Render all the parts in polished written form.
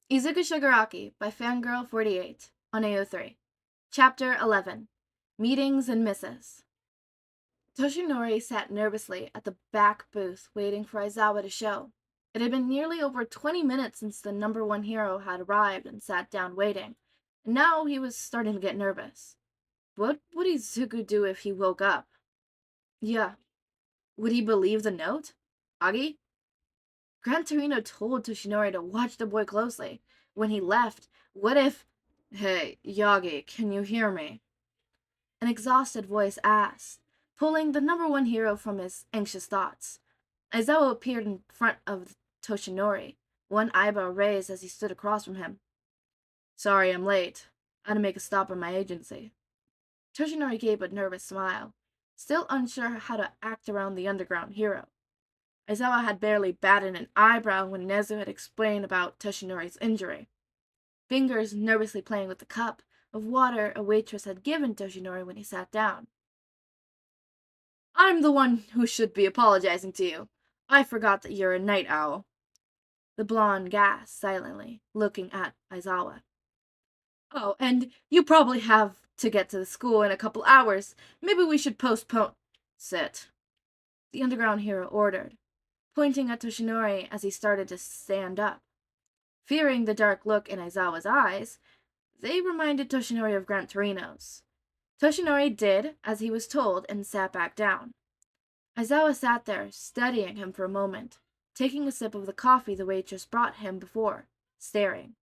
Izuku Shigaraki by Fangirl48 on AO3. Chapter 11 Meetings and Misses. Toshinori sat nervously at the back booth waiting for Aizawa to show. It had been nearly over 20 minutes since the number one hero had arrived and sat down waiting, and now he was starting to get nervous. What would Izuku do if he woke up? Yeah. Would he believe the note? Agi? Gran Torino told Toshinori to watch the boy closely. When he left, what if... Hey, Yagi, can you hear me? An exhausted voice asked, pulling the number one hero from his anxious thoughts. Aizawa appeared in front of Toshinori, one eyebrow raised as he stood across from him. Sorry, I'm late. I had to make a stop at my agency. Toshinori gave a nervous smile, still unsure how to act around the underground hero. Aizawa had barely batted an eyebrow when Nezu had explained about Toshinori's injury. Fingers nervously playing with the cup of water a waitress had given Toshinori when he sat down. I'm the one who should be apologizing to you. I forgot that you're a night owl. The blonde gasped silently, looking at Aizawa. Oh, and you probably have to get to the school in a couple hours. Maybe we should postpone... Sit. The underground hero ordered, pointing at Toshinori as he started to stand up. Fearing the dark look in Aizawa's eyes, they reminded Toshinori of Gran Torino's. Toshinori did as he was told and sat back down. Aizawa sat there, studying him for a moment, taking a sip of the coffee the waitress brought him before, staring.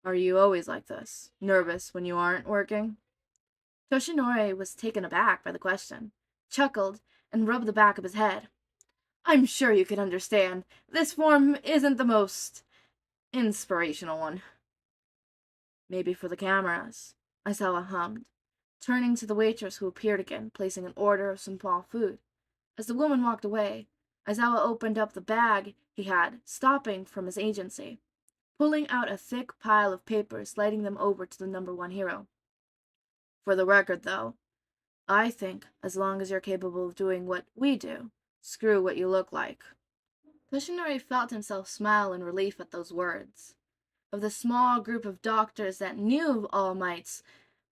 Are you always like this? Nervous when you aren't working? Toshinori was taken aback by the question, chuckled, and rubbed the back of his head. I'm sure you can understand. This form isn't the most inspirational one. Maybe for the cameras, Aizawa hummed, turning to the waitress who appeared again, placing an order of some small food. As the woman walked away, Aizawa opened up the bag he had, stopping from his agency, pulling out a thick pile of papers, sliding them over to the number one hero. For the record, though, I think as long as you're capable of doing what we do, screw what you look like. Toshinori felt himself smile in relief at those words. Of the small group of doctors that knew of All Mights,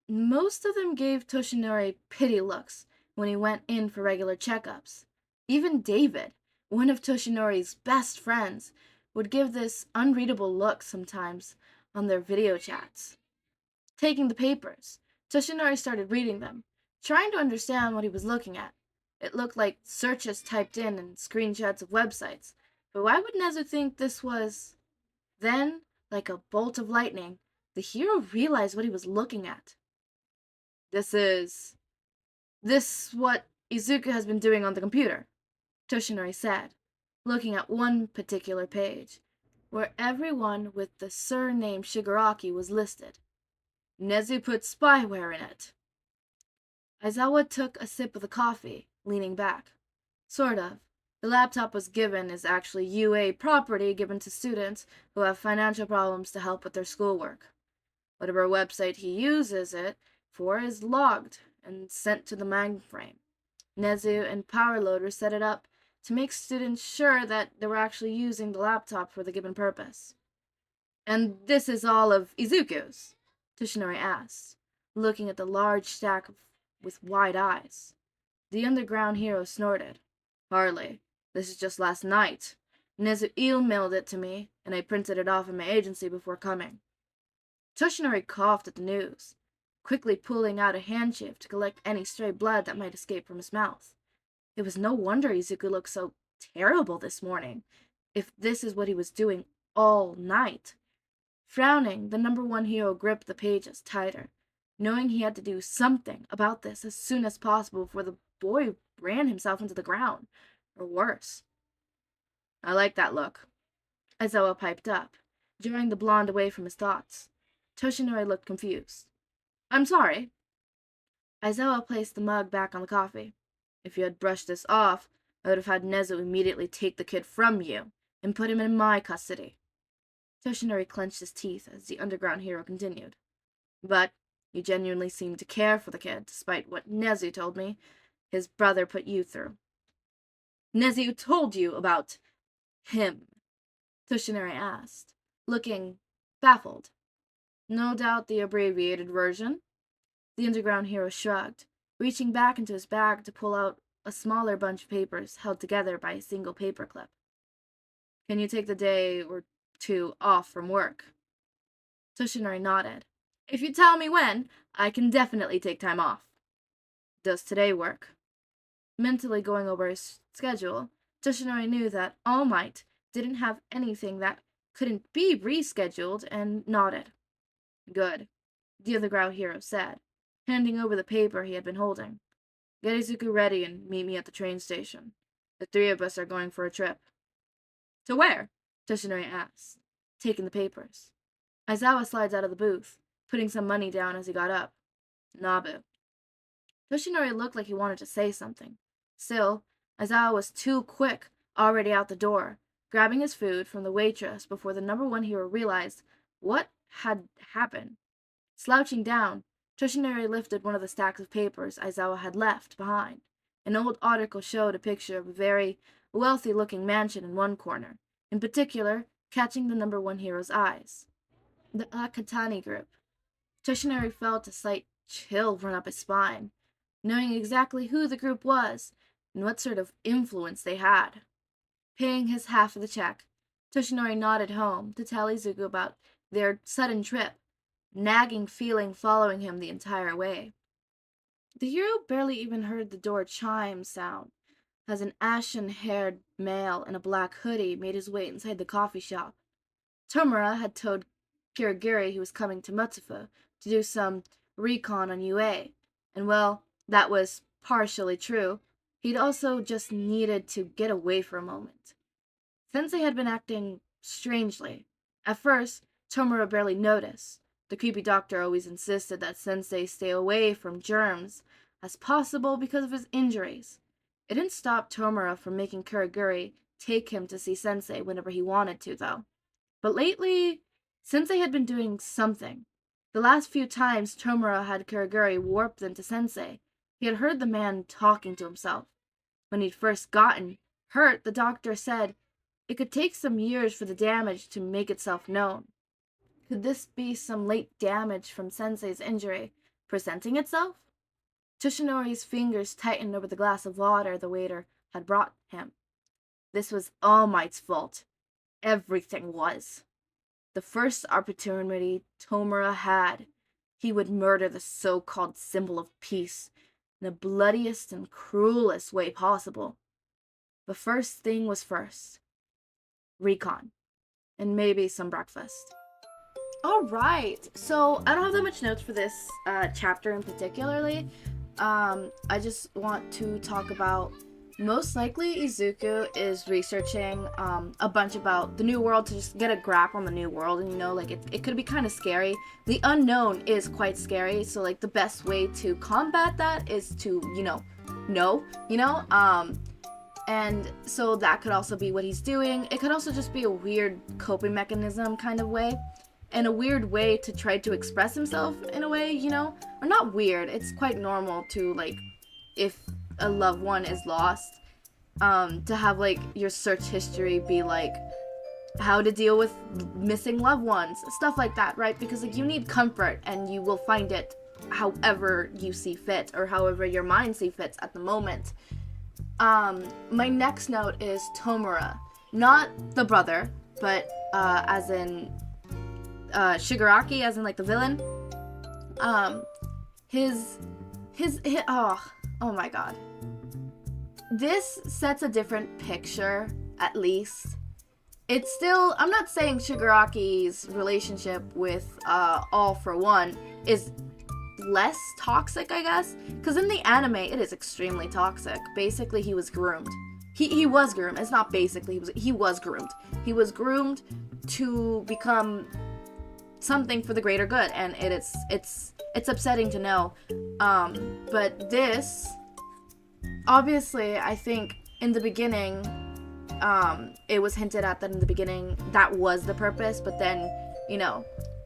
most of them gave Toshinori pity looks when he went in for regular checkups. Even David, one of Toshinori's best friends, would give this unreadable look sometimes on their video chats. Taking the papers, Toshinori started reading them, trying to understand what he was looking at. It looked like searches typed in and screenshots of websites, but why would Nezu think this was... Then, like a bolt of lightning, the hero realized what he was looking at. This what Izuku has been doing on the computer, Toshinori said, looking at one particular page, where everyone with the surname Shigaraki was listed. Nezu put spyware in it. Aizawa took a sip of the coffee, leaning back. Sort of. The laptop was given is actually UA property given to students who have financial problems to help with their schoolwork. Whatever website he uses it for is logged and sent to the mainframe. Nezu and Powerloader set it up to make students sure that they were actually using the laptop for the given purpose. And this is all of Izuku's? Toshinori asked, looking at the large stack with wide eyes. The underground hero snorted. Hardly. This is just last night. Nezu emailed it to me, and I printed it off in my agency before coming. Toshinori coughed at the news, quickly pulling out a handkerchief to collect any stray blood that might escape from his mouth. It was no wonder Izuku looked so terrible this morning, if this is what he was doing all night. Frowning, the number one hero gripped the pages tighter, knowing he had to do something about this as soon as possible before the boy ran himself into the ground, or worse. I like that look, Aizawa piped up, drawing the blonde away from his thoughts. Toshinori looked confused. I'm sorry. Aizawa placed the mug back on the coffee. If you had brushed this off, I would have had Nezu immediately take the kid from you and put him in my custody. Toshinori clenched his teeth as the underground hero continued. But you genuinely seem to care for the kid, despite what Nezu told me his brother put you through. Nezu told you about him? Toshinori asked, looking baffled. No doubt the abbreviated version. The underground hero shrugged, reaching back into his bag to pull out a smaller bunch of papers held together by a single paperclip. Can you take the day or two off from work? Toshinori nodded. If you tell me when, I can definitely take time off. Does today work? Mentally going over his schedule, Toshinori knew that All Might didn't have anything that couldn't be rescheduled and nodded. Good, the other Growl hero said, handing over the paper he had been holding. Get Izuku ready and meet me at the train station. The three of us are going for a trip. To where? Toshinori asked, taking the papers. Aizawa slides out of the booth, putting some money down as he got up. Nabu. Toshinori looked like he wanted to say something. Still, Aizawa was too quick, already out the door, grabbing his food from the waitress before the number one hero realized what had happened. Slouching down, Toshinori lifted one of the stacks of papers Aizawa had left behind. An old article showed a picture of a very wealthy-looking mansion in one corner, in particular catching the number one hero's eyes. The Akatani group. Toshinori felt a slight chill run up his spine, knowing exactly who the group was and what sort of influence they had. Paying his half of the check, Toshinori nodded home to tell Izuku about their sudden trip, nagging feeling following him the entire way. The hero barely even heard the door chime sound as an ashen-haired male in a black hoodie made his way inside the coffee shop. Tomura had told Kirigiri he was coming to Mutsufu to do some recon on UA, and well, that was partially true. He'd also just needed to get away for a moment. Sensei had been acting strangely. At first, Tomura barely noticed. The creepy doctor always insisted that Sensei stay away from germs as possible because of his injuries. It didn't stop Tomura from making Kirigiri take him to see Sensei whenever he wanted to, though. But lately, Sensei had been doing something. The last few times Tomura had Kirigiri warped into Sensei, he had heard the man talking to himself. When he'd first gotten hurt, the doctor said it could take some years for the damage to make itself known. Could this be some late damage from Sensei's injury presenting itself? Toshinori's fingers tightened over the glass of water the waiter had brought him. This was All Might's fault. Everything was. The first opportunity Tomura had, he would murder the so-called symbol of peace in the bloodiest and cruelest way possible. The first thing was first. Recon. And maybe some breakfast. Alright, so I don't have that much notes for this chapter in particularly. I just want to talk about most likely Izuku is researching a bunch about the new world to just get a grasp on the new world, and like it could be kind of scary. The unknown is quite scary, so like the best way to combat that is to know, and so that could also be what he's doing. It could also just be a weird coping mechanism kind of way, and a weird way to try to express himself in a way, or not weird. It's quite normal to, like, if a loved one is lost, to have like your search history be like how to deal with missing loved ones, stuff like that, right? Because like you need comfort and you will find it however you see fit or however your mind see fits at the moment. My next note is Tomura, not the brother, but as in Shigaraki, as in like the villain. His oh my god. This sets a different picture, at least. It's still, I'm not saying Shigaraki's relationship with All for One is less toxic, I guess, because in the anime it is extremely toxic. Basically, he was groomed. He was groomed. It's not basically, he was groomed. He was groomed to become something for the greater good, and it's upsetting to know. But this, obviously, I think in the beginning, it was hinted at that in the beginning that was the purpose, but then,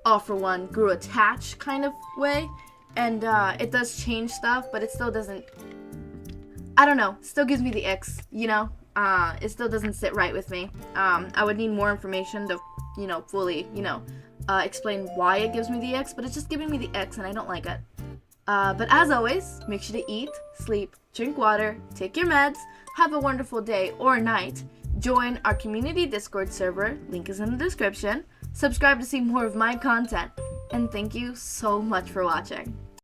All for One grew attached kind of way, and it does change stuff, but it still doesn't, I don't know, still gives me the icks, it still doesn't sit right with me. I would need more information to, fully, explain why it gives me the X, but it's just giving me the X and I don't like it. But as always, make sure to eat, sleep, drink water, take your meds, have a wonderful day or night, join our community Discord server, link is in the description, subscribe to see more of my content, and thank you so much for watching.